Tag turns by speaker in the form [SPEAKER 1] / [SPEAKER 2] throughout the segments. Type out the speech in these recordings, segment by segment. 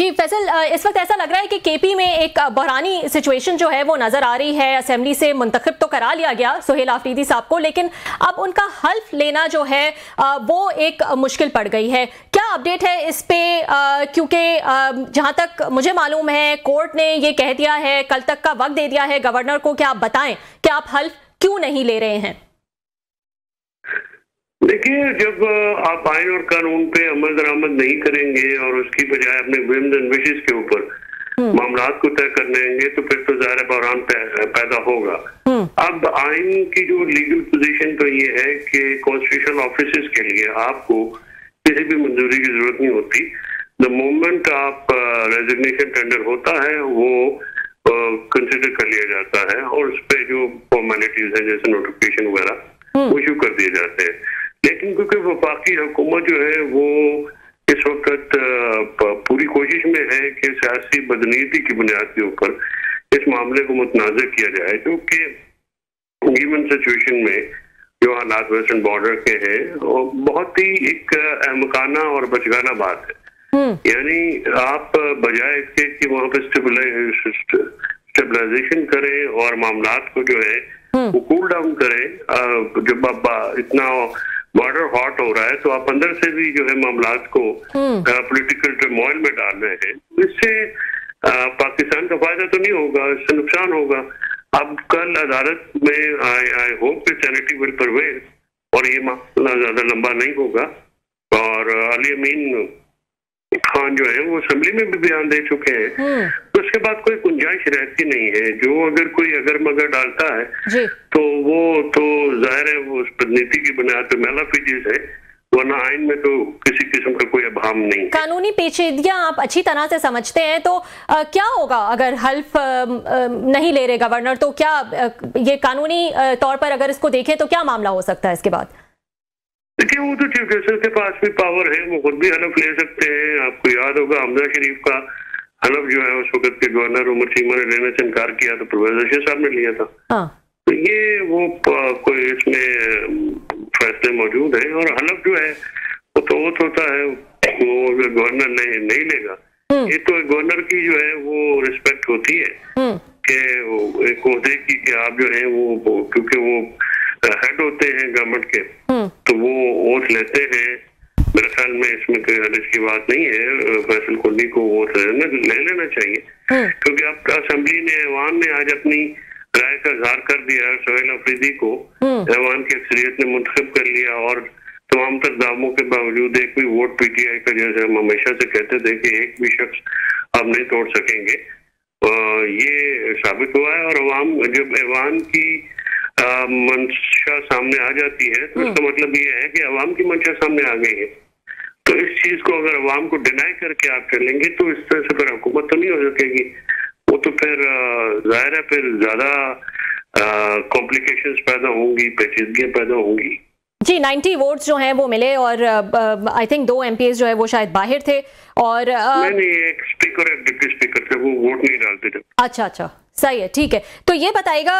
[SPEAKER 1] जी फैसल, इस वक्त ऐसा लग रहा है कि केपी में एक बहरानी सिचुएशन जो है वो नजर आ रही है। असेंबली से मुंतखब तो करा लिया गया सुहेल आफरीदी साहब को, लेकिन अब उनका हल्फ लेना जो है वो एक मुश्किल पड़ गई है। क्या अपडेट है इस पे? क्योंकि जहां तक मुझे मालूम है कोर्ट ने ये कह दिया है, कल तक का वक्त दे दिया है गवर्नर को कि आप बताएं कि आप हल्फ क्यों नहीं ले रहे हैं।
[SPEAKER 2] देखिए, जब आप आइन और कानून पे अमल दरामद नहीं करेंगे और उसकी बजाय अपने विम्स एंड विशेस के ऊपर मामलात को तय कर लेंगे तो फिर तो ज़ाहिर बहरान पैदा होगा। अब आइन की जो लीगल पोजीशन तो ये है कि कॉन्स्टिट्यूशनल ऑफिसेज के लिए आपको किसी भी मंजूरी की जरूरत नहीं होती। द मोमेंट आप रेजिग्नेशन टेंडर होता है वो कंसिडर कर लिया जाता है और उस पर जो फॉर्मेलिटीज है जैसे नोटिफिकेशन वगैरह वो इशू कर दिए जाते हैं। लेकिन क्योंकि वफाकी हुकूमत जो है वो इस वक्त पूरी कोशिश में है कि सियासी बदनीति की बुनियाद के ऊपर इस मामले को मुतनाज़ किया जाए, जो कि गिवन सिचुएशन में जो हालात वेस्टर्न बॉर्डर के हैं वो बहुत ही एक अहमकाना और बचगाना बात है। यानी आप बजाय इसके कि वहाँ पे स्टेबलाइजेशन करें और मामलात को जो है वो कूल डाउन करें, जब आप इतना बॉर्डर हॉट हो रहा है तो आप अंदर से भी जो है मामलात को पॉलिटिकल टर्मोइल में डाल रहे हैं। इससे पाकिस्तान का फायदा तो नहीं होगा, इससे नुकसान होगा। अब कल अदालत में आई होप कि सैनिटी विल प्रिवेल और ये मामला ज्यादा लंबा नहीं होगा। और अली अमीन खान जो है वो असेंबली में भी बयान दे चुके हैं, तो उसके बाद कोई गुंजाइश रहती नहीं है। जो अगर कोई अगर मगर डालता है तो वो तो जाहिर है वो उस नीति की बुनियाद पे मेलाफिजीज है, वरना आइन में तो किसी किस्म का कोई अभाम नहीं।
[SPEAKER 1] कानूनी पेचीदगियां आप अच्छी तरह से समझते हैं, तो क्या होगा अगर हल्फ नहीं ले रहे गवर्नर? तो क्या ये कानूनी तौर पर अगर इसको देखें तो क्या मामला हो सकता है इसके बाद?
[SPEAKER 2] देखिए, वो तो चीफ जस्टिस के पास भी पावर है, वो खुद भी हलफ ले सकते हैं। आपको याद होगा हमजा शरीफ का हलफ जो है उस वक्त के गवर्नर उमर चीमा ने लेने से इनकार किया तो परवेज रशीद साहब ने लिया था। तो ये वो कोई इसमें फैसले मौजूद है और हलफ जो है वो तो ओथ होता है, वो गवर्नर नहीं लेगा। ये तो गवर्नर की जो है वो रिस्पेक्ट होती है कि एक ओहदे की कि आप जो है वो क्योंकि वो हेड होते हैं गवर्नमेंट के तो वो ओथ लेते हैं। मेरे ख्याल में इसमें कोई हर्ज की बात नहीं है, फैसल कुंडी को वोट ले लेना चाहिए, क्योंकि अब असेंबली ने ऐवान ने आज अपनी राय का इजहार कर दिया है। सुहेल आफरीदी को ऐवान की अक्सरियत ने मुंतखब कर लिया और तमाम तर दावों के बावजूद एक भी वोट पीटीआई का, जैसे हम हमेशा से कहते थे कि एक भी शख्स आप नहीं तोड़ सकेंगे, ये साबित हुआ है। और अवाम जब ऐवान की मंशा सामने आ जाती है तो इसका मतलब ये है कि अवाम की मंशा सामने आ गई है। तो इस चीज को अगर अवाम को डिनाई करके आप चलेंगे तो इस तरह से फिर हुकूमत तो नहीं हो सकेगी। वो तो फिर जाहिर है फिर ज्यादा कॉम्प्लिकेशंस पैदा होंगी, पेचीदगियां पैदा होंगी।
[SPEAKER 1] जी 90 वोट्स जो हैं वो मिले और आई थिंक 2 MPs जो है वो शायद बाहर थे और
[SPEAKER 2] नहीं, एक स्पीकर एक डिप्टी स्पीकर थे, वो वोट नहीं डालते थे।
[SPEAKER 1] अच्छा, सही है, ठीक है। तो ये बताइएगा,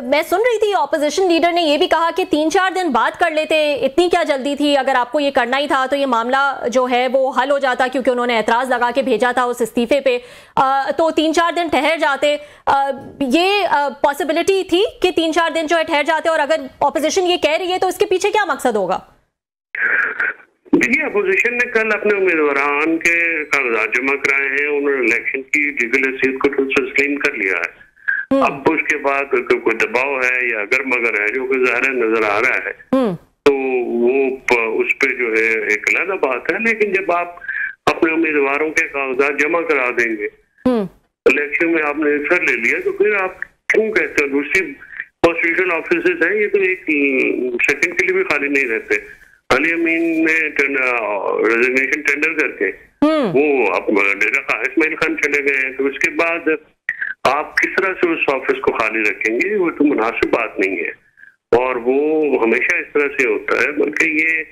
[SPEAKER 1] मैं सुन रही थी ऑपोजिशन लीडर ने ये भी कहा कि 3-4 दिन बाद कर लेते, इतनी क्या जल्दी थी? अगर आपको ये करना ही था तो ये मामला जो है वो हल हो जाता, क्योंकि उन्होंने एतराज लगा के भेजा था उस इस्तीफे पे, तो 3-4 दिन ठहर जाते। ये पॉसिबिलिटी थी कि 3-4 दिन जो है ठहर जाते, और अगर ऑपोजिशन ये कह रही है तो इसके पीछे क्या मकसद होगा?
[SPEAKER 2] देखिए, अपोजिशन ने कल अपने उम्मीदवारान के कागजात जमा कराए हैं, उन्होंने इलेक्शन की लीगल हैसियत को तस्लीम कर लिया है। अब उसके बाद कोई दबाव है या अगर मगर है जो कि ज़ाहिर नजर आ रहा है तो वो उस पे जो है एक अलग बात है। लेकिन जब आप अपने उम्मीदवारों के कागजात जमा करा देंगे, इलेक्शन में आपने हिस्सा ले लिया, तो फिर आप क्यों कहते हो? दूसरी कॉन्स्टिट्यूशनल ऑफिस है, ये तो एक सेकंड के लिए भी खाली नहीं रहते। अली अमीन ने रेजिग्नेशन टेंडर करके वो अब डेरा इस्माइल खान चले गए हैं, तो उसके बाद आप किस तरह से उस ऑफिस को खाली रखेंगे? वो तो मुनासिब बात नहीं है और वो हमेशा इस तरह से होता है, बल्कि ये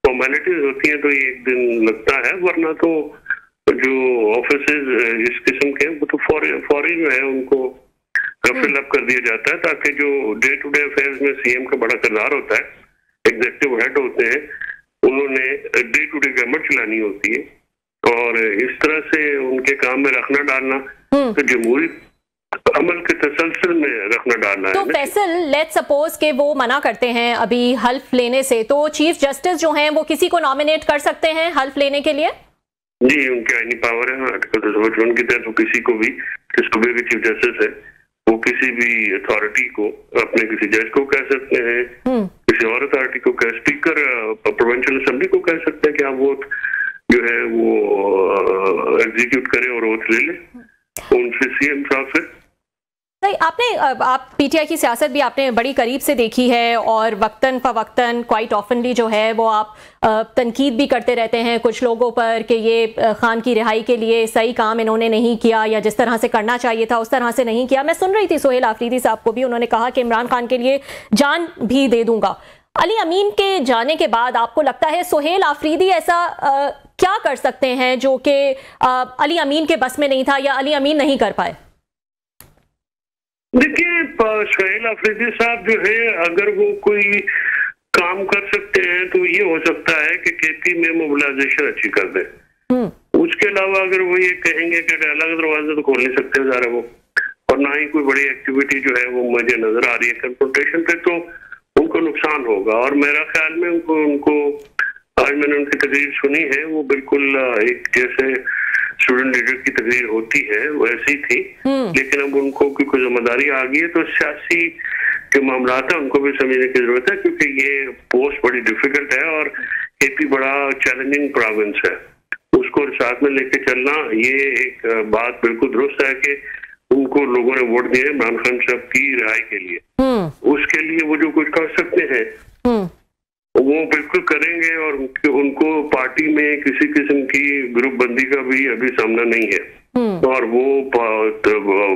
[SPEAKER 2] फॉर्मेलिटीज होती हैं तो ये एक दिन लगता है, वरना तो जो ऑफिसेज इस किस्म के वो तो फौरी जो है उनको फिल अप कर दिया जाता है, ताकि जो डे टू डे अफेयर्स में सीएम का बड़ा किरदार होता है, एग्जीक्यूटिव हेड होते हैं, उन्होंने डे टू डे गवर्नमेंट चलानी होती है, और इस तरह से उनके काम में रखना डालना तो जमहूरी अमल के तसलसल में रखना डालना है।
[SPEAKER 1] तो फैसल, लेट्स सपोज के वो मना करते हैं अभी हल्फ लेने से, तो चीफ जस्टिस जो हैं वो किसी को नॉमिनेट कर सकते हैं हल्फ लेने के लिए?
[SPEAKER 2] जी, उनके आईनी पावर है आर्टिकल 255 के तहत। वो किसी को भी, जिस सूबे के चीफ जस्टिस है, वो किसी भी अथॉरिटी को, अपने किसी जज को कह सकते हैं, किसी और अथॉरिटी को कह, स्पीकर प्रोविंशियल असेंबली को कह सकते हैं कि आप वोट जो है वो एग्जीक्यूट करें और वोट ले लें उनसे, सीएम साहब से।
[SPEAKER 1] नहीं, आप पीटीआई की सियासत भी आपने बड़ी करीब से देखी है और वक्तन फवक्तन क्वाइट ऑफनली जो है वो आप तनकीद भी करते रहते हैं कुछ लोगों पर कि ये खान की रिहाई के लिए सही काम इन्होंने नहीं किया या जिस तरह से करना चाहिए था उस तरह से नहीं किया। मैं सुन रही थी सोहेल आफरीदी साहब को भी, उन्होंने कहा कि इमरान खान के लिए जान भी दे दूंगा। अली अमीन के जाने के बाद आपको लगता है सोहेल आफरीदी ऐसा क्या कर सकते हैं जो कि अली अमीन के बस में नहीं था या अली अमीन नहीं कर पाए?
[SPEAKER 2] देखिए, सोहेल आफरीदी साहब जो है, अगर वो कोई काम कर सकते हैं तो ये हो सकता है कि केपी में मोबिलाइजेशन अच्छी कर दे। उसके अलावा अगर वो ये कहेंगे कि अलग दरवाजे तो खोल नहीं सकते ज़रा वो, और ना ही कोई बड़ी एक्टिविटी जो है वो मुझे नजर आ रही है कंफ्रंटेशन पे, तो उनको नुकसान होगा। और मेरा ख्याल में उनको आज मैंने उनकी तकरीर सुनी है, वो बिल्कुल एक जैसे स्टूडेंट लीडर की तकरीर होती है वैसी थी, लेकिन अब उनको कोई जिम्मेदारी आ गई है तो सियासी जो मामला है उनको भी समझने की जरूरत है, क्योंकि ये पोस्ट बड़ी डिफिकल्ट है और केपी बड़ा चैलेंजिंग प्रोविंस है। उसको साथ में लेके चलना, ये एक बात बिल्कुल दुरुस्त है कि उनको लोगों ने वोट दिए इमरान खान साहब की रिहाई के लिए, उसके लिए वो जो कुछ कर सकते हैं वो बिल्कुल करेंगे। और उनको पार्टी में किसी किस्म की ग्रुप बंदी का भी अभी सामना नहीं है और वो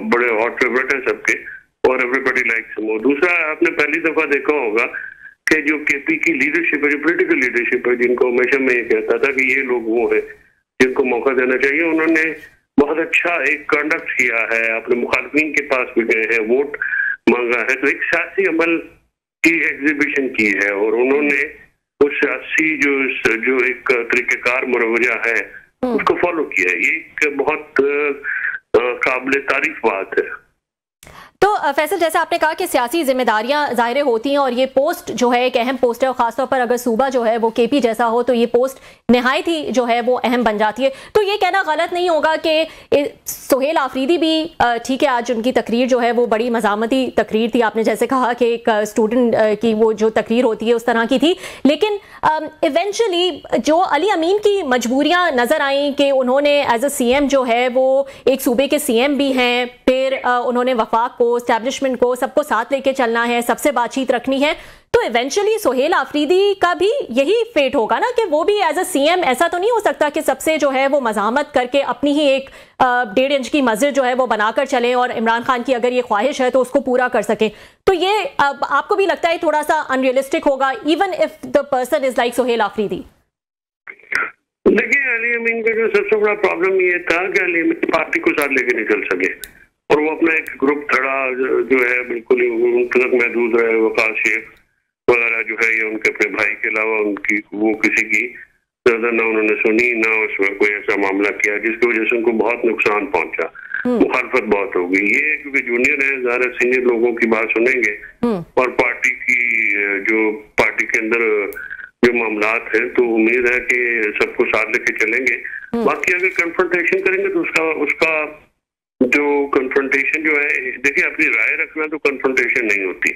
[SPEAKER 2] बड़े हॉट फेवरेट है सबके और एवरीबॉडी लाइक्स हिम। दूसरा, आपने पहली दफा देखा होगा कि जो केपी की लीडरशिप है, जो पॉलिटिकल लीडरशिप है, जिनको हमेशा मैं ये कहता था कि ये लोग वो है जिनको मौका देना चाहिए, उन्होंने बहुत अच्छा एक कंडक्ट किया है, अपने मुखालफिन के पास भी गए हैं, वोट मांगा है, तो एक सियासी अमल की एग्जीबिशन की है और उन्होंने उस सियासी जो एक तरीकेकार मुरवजा है उसको फॉलो किया है। ये एक बहुत काबिल तारीफ बात है।
[SPEAKER 1] तो फैसल, जैसे आपने कहा कि सियासी जिम्मेदारियां जाहिर होती हैं और ये पोस्ट जो है एक अहम पोस्ट है, और खासतौर पर अगर सूबा जो है वो केपी जैसा हो तो ये पोस्ट निहायत ही जो है वो अहम बन जाती है। तो ये कहना गलत नहीं होगा कि सोहेल आफरीदी भी, ठीक है, आज उनकी तकरीर जो है वो बड़ी मज़ामती तकरीर थी, आपने जैसे कहा कि एक स्टूडेंट की वो जो तकरीर होती है उस तरह की थी, लेकिन इवेंचुअली जो अली अमीन की मजबूरियां नजर आई कि उन्होंने एज अ सीएम जो है वो एक सूबे के सीएम भी हैं, फिर उन्होंने वफाक को, एस्टैब्लिशमेंट को, सबको साथ लेके चलना है, सबसे बातचीत रखनी है, तो इवेंचुअली सोहेल आफरीदी का भी यही फेट होगा ना कि वो भी एज अ सीएम, ऐसा तो नहीं हो सकता कि सबसे जो है वो मजामत करके अपनी ही एक 1.5 इंच की मस्जिद जो है वो बनाकर चले और इमरान खान की अगर ये ख्वाहिश है तो उसको पूरा कर सके। तो ये आपको भी लगता है थोड़ा सा अनरियलिस्टिक होगा even if the person is like Sohail Afridi?
[SPEAKER 2] देखिए, अली अमीन का जो सबसे बड़ा प्रॉब्लम ये था कि अली अमीन पार्टी को साथ लेके नहीं चल सके और वो अपना एक ग्रुप खड़ा जो है बिल्कुल उन तक महदूद रहे, वकास शेख वगैरह जो है, ये उनके अपने भाई के अलावा उनकी वो किसी की ज्यादा ना उन्होंने सुनी, ना उसमें कोई ऐसा मामला किया जिसकी वजह से उनको बहुत नुकसान पहुंचा, मुखालफत बहुत हो गई। ये क्योंकि जूनियर है, ज्यादा सीनियर लोगों की बात सुनेंगे और पार्टी की जो पार्टी के अंदर जो मामलात हैं, तो उम्मीद है कि सबको साथ लेके चलेंगे। बाकी अगर कन्फ्रंटेशन करेंगे तो उसका जो कन्फ्रंटेशन जो है, देखिए अपनी राय रखना तो कन्फ्रंटेशन नहीं होती,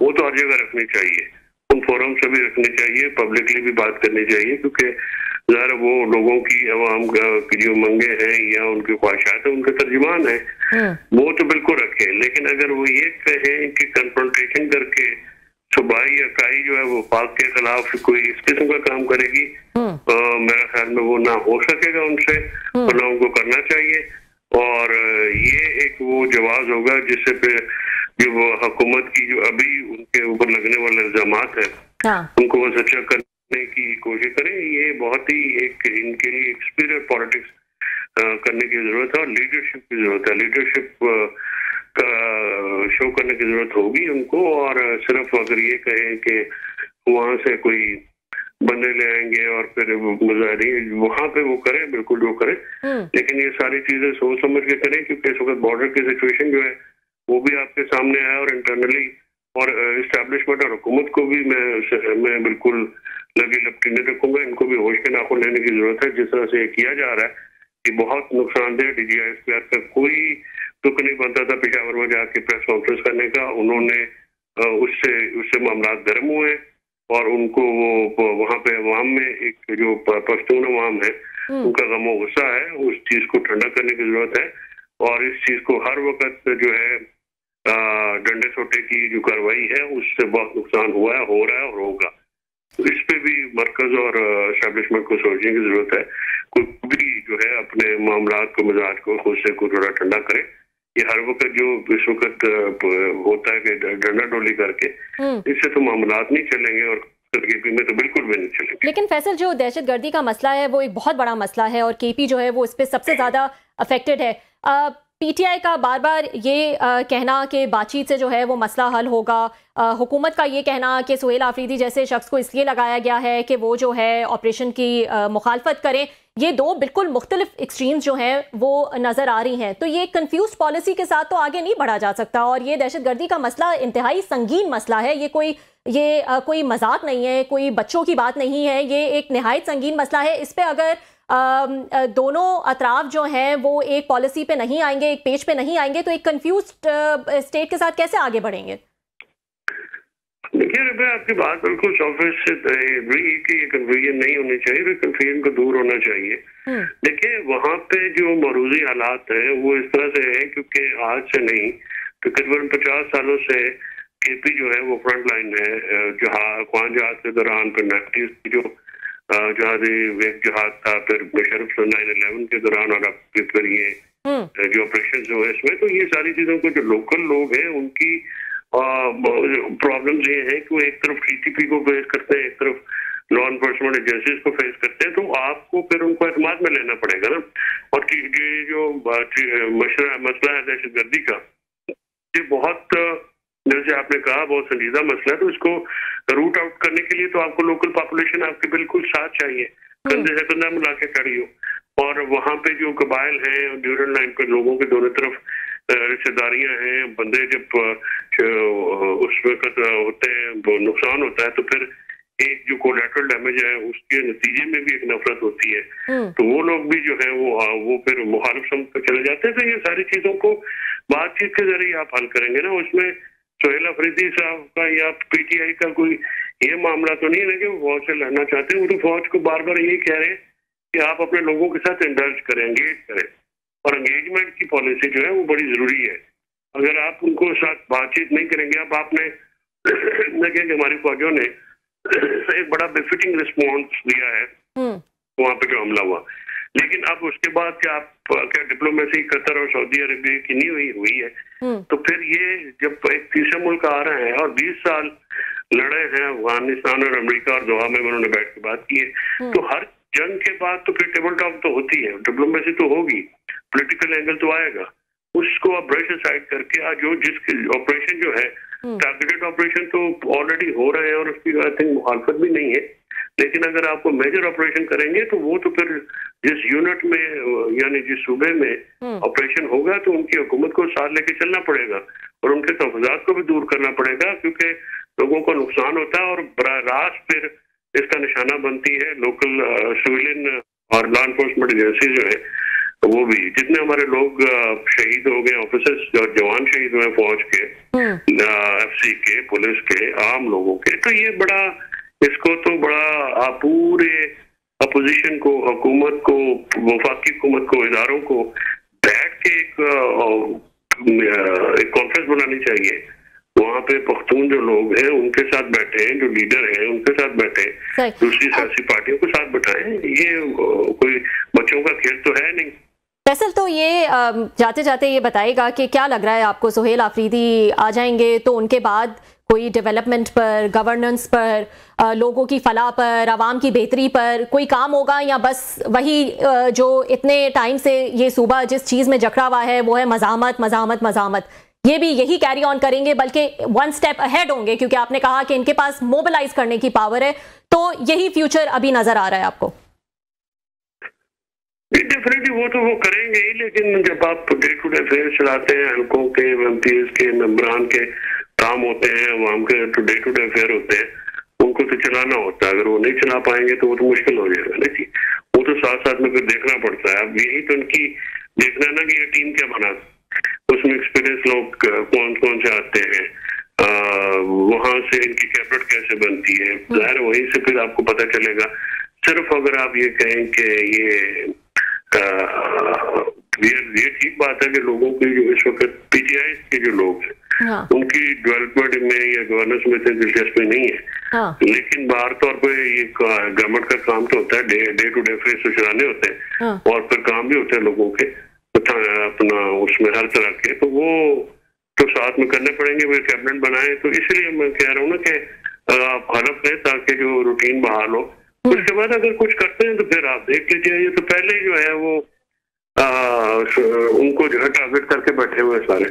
[SPEAKER 2] वो तो हर जगह रखनी चाहिए, उन फोरम से भी रखनी चाहिए, पब्लिकली भी बात करनी चाहिए, क्योंकि ज़रा वो लोगों की, अवाम की जो मंगे हैं या उनकी ख्वाहिशात है, उनके तर्जुमान है, वो तो बिल्कुल रखें। लेकिन अगर वो ये कहें कि कन्फ्रंटेशन करके सूबाई या काई जो है वो पाक के खिलाफ कोई इस किस्म का काम करेगी, मेरा ख्याल में वो ना हो सकेगा उनसे और ना उनको करना चाहिए। और ये एक वो जवाब होगा जिससे पे जो वो हुकूमत की जो अभी उनके ऊपर लगने वाले इल्जामात है, उनको वो सच्चा करने की कोशिश करें। ये बहुत ही एक इनके लिए एक्सपीरियंस पॉलिटिक्स करने की जरूरत है और लीडरशिप की जरूरत है, लीडरशिप का शो करने की जरूरत होगी उनको। और सिर्फ अगर ये कहें कि वहां से कोई बंदे ले आएंगे और फिर मुजाहिरीन वहां पे वो करें, बिल्कुल जो करें, लेकिन ये सारी चीजें सोच समझ के करें, क्योंकि इस वक्त बॉर्डर की सिचुएशन जो है वो भी आपके सामने है, और इंटरनली और इस्टेब्लिशमेंट और हुकूमत को भी मैं बिल्कुल लगी लपटी नहीं रखूंगा। इनको भी होश के नाखून लेने की जरूरत है। जिस तरह से ये किया जा रहा है कि बहुत नुकसानदेह DGI का कोई तुक नहीं बनता था पेशावर में जाके प्रेस कॉन्फ्रेंस करने का। उन्होंने उससे मामला गर्म हुए और उनको वो वहां पे अवाम में एक जो पश्तून अवाम है उनका गमो गुस्सा है, उस चीज को ठंडा करने की जरूरत है। और इस चीज को हर वक्त जो है डंडे सोटे की जो कार्रवाई है उससे बहुत नुकसान हुआ है, हो रहा है और होगा। तो इस पे भी मरकज और एस्टेब्लिशमेंट को सोचने की जरूरत है। कोई भी जो है अपने मामलात को, मिजाज को खुद से को थोड़ा ठंडा करे। ये हर वक्त जो इस वक्त होता है कि डंडा डोली करके, इससे तो मामलात नहीं चलेंगे और केपी में तो बिल्कुल भी नहीं चलेंगे।
[SPEAKER 1] लेकिन फैसल, जो दहशतगर्दी का मसला है वो एक बहुत बड़ा मसला है और केपी जो है वो इस पे सबसे ज्यादा अफेक्टेड है। PTI का बार बार ये कहना कि बातचीत से जो है वो मसला हल होगा, हुकूमत का ये कहना कि सुहेल आफरीदी जैसे शख्स को इसलिए लगाया गया है कि वो जो है ऑपरेशन की मुखालफत करें, ये दो बिल्कुल मुख्तलिफ एक्सट्रीम्स जो हैं वो नज़र आ रही हैं। तो ये कंफ्यूज पॉलिसी के साथ तो आगे नहीं बढ़ा जा सकता, और ये दहशतगर्दी का मसला इंतहाई संगीन मसला है। ये कोई मजाक नहीं है, कोई बच्चों की बात नहीं है, ये एक निहायत संगीन मसला है। इस पे अगर दोनों अतराफ जो हैं वो एक पॉलिसी पे नहीं आएंगे, एक पेज पे नहीं आएंगे, तो एक कंफ्यूज स्टेट के साथ कैसे आगे बढ़ेंगे?
[SPEAKER 2] देखिए रबे, आपकी बात बिल्कुल सरफेस से कि ये कंफ्यूजन नहीं होनी चाहिए, कंफ्यूजन को दूर होना चाहिए। देखिए वहां पे जो मरूजी हालात है वो इस तरह से है, क्योंकि आज से नहीं तकरीबन 50 सालों से केपी जो है वो फ्रंट लाइन है। अफगान जहाज के दौरान, फिर नेफ्टीज की जो जहाज था, फिर मुशर्रफ 9/11 के दौरान, और अब फिर ये जो ऑपरेशन हुए इसमें, तो ये सारी चीजों को जो लोकल लोग हैं उनकी प्रॉब्लम ये है कि वो एक तरफ TTP को फेस करते हैं, एक तरफ लॉ एनफोर्समेंट एजेंसीज को फेस करते हैं, तो आपको फिर उनको एतमाद में लेना पड़ेगा ना। और ये जो मसला है दहशतगर्दी का, ये बहुत, जैसे आपने कहा, बहुत संजीदा मसला है। तो इसको रूट आउट करने के लिए तो आपको लोकल पॉपुलेशन आपके बिल्कुल साथ चाहिए, कंधे से कंधा मिला के खड़ी हो। और वहां पे जो कबाइल हैं, ड्यूरल लाइन पे लोगों के दोनों तरफ रिश्तेदारियां हैं, बंदे जब उस वक्त होते हैं, नुकसान होता है, तो फिर एक जो कोलैटरल डैमेज है उसके नतीजे में भी एक नफरत होती है। तो वो लोग भी जो है वो फिर मुखालिफ समझ पर चले जाते हैं। तो ये सारी चीजों को बातचीत के जरिए आप हल करेंगे ना। उसमें सुहेल आफरीदी साहब का या PTI का कोई ये मामला तो नहीं है ना कि वो फौज से लड़ना चाहते हैं। वो तो फौज को बार बार यही कह रहे हैं कि आप अपने लोगों के साथ इंडल्ज करें, एंगेज करें, और एंगेजमेंट की पॉलिसी जो है वो बड़ी जरूरी है। अगर आप उनको साथ बातचीत नहीं करेंगे, अब आपने देखें कि हमारी फौजों ने एक बड़ा बेफिटिंग रिस्पॉन्स दिया है वहां पे जो हमला हुआ, लेकिन अब उसके बाद क्या डिप्लोमेसी कतर और सऊदी अरबिया की नहीं हुई है, तो फिर ये जब एक तीसरा मुल्क आ रहा है और 20 साल लड़े हैं अफगानिस्तान और अमेरिका और दोहा में उन्होंने बैठ के बात की है, तो हर जंग के बाद तो फिर टेबल टॉक तो होती है, डिप्लोमेसी तो होगी, पॉलिटिकल एंगल तो आएगा। उसको आप ब्रश साइड करके आज जिसके ऑपरेशन जो है टारगेटेड ऑपरेशन तो ऑलरेडी हो रहे हैं और उसकी आई थिंक मुखालफत भी नहीं है, लेकिन अगर आपको मेजर ऑपरेशन करेंगे तो वो तो फिर जिस यूनिट में यानी जिस सूबे में ऑपरेशन होगा तो उनकी हुकूमत को साथ लेके चलना पड़ेगा और उनके तहफ़्फ़ुज़ात को भी दूर करना पड़ेगा, क्योंकि लोगों को नुकसान होता है और बराह रास्त फिर इसका निशाना बनती है लोकल सिविलियन और लॉ एनफोर्समेंट एजेंसी जो है। वो भी जितने हमारे लोग शहीद हो गए, ऑफिसर्स और जवान शहीद हुए फौज के, FC के, पुलिस के, आम लोगों के, तो ये बड़ा, इसको तो बड़ा पूरे अपोजिशन को, हुकूमत को, वफाकी हुकूमत को, इदारों को बैठ के एक कॉन्फ्रेंस बनानी चाहिए। वहाँ पे पख्तून जो लोग हैं उनके साथ बैठे, जो लीडर हैं उनके साथ बैठे, दूसरी सियासी पार्टियों को साथ बैठाएं। ये कोई बच्चों का खेल तो है नहीं।
[SPEAKER 1] फैसल, तो ये जाते जाते ये बताएगा कि क्या लग रहा है आपको, सुहेल आफरीदी आ जाएंगे तो उनके बाद कोई डेवलपमेंट पर, गवर्नेंस पर, लोगों की फलाह पर, आवाम की बेहतरी पर कोई काम होगा, या बस वही जो इतने टाइम से ये सूबा जिस चीज़ में जकड़ा हुआ है वो है मज़ामत मज़ामत मज़ामत? ये भी यही कैरी ऑन करेंगे, बल्कि वन स्टेप अहेड होंगे, क्योंकि आपने कहा कि इनके पास मोबिलाइज करने की पावर है, तो यही फ्यूचर अभी नजर आ रहा है आपको?
[SPEAKER 2] डेफिनेटली वो करेंगे ही, लेकिन जब आप डे टू डे अफेयर चलाते हैं, हल्कों के, एमपीएस के, मेंबरान के काम होते हैं, अवाम के तो डे टू डे अफेयर होते हैं, उनको तो चलाना होता है। अगर वो नहीं चला पाएंगे तो वो तो मुश्किल हो जाएगा ना जी। वो तो साथ साथ में फिर देखना पड़ता है। अब यही तो उनकी देखना है ना कि ये टीम क्या बना, उसमें एक्सपीरियंस लोग कौन कौन से आते हैं, वहां से इनकी कैबिनेट कैसे बनती है, जाहिर वहीं से फिर आपको पता चलेगा। सिर्फ अगर आप ये कहें कि ये ठीक बात है कि लोगों की जो इस वक्त पीटीआई के जो लोग हैं उनकी डेवलपमेंट में या गवर्नेंस में तो दिलचस्पी नहीं है, लेकिन बाहर तौर पे ये गवर्नमेंट का काम तो होता है, डे टू डे फेस चलाने होते हैं और फिर काम भी होते हैं लोगों के अपना उसमें हर तरह के, तो वो तो साथ में करने पड़ेंगे। वे कैबिनेट बनाए, तो इसलिए मैं कह रहा हूँ ना कि आप हलफ लें ताकि जो रूटीन बहाल हो। उसके बाद अगर कुछ करते हैं तो फिर आप देख लीजिए। ये तो पहले जो है वो उनको जो है टारगेट करके बैठे हुए सारे।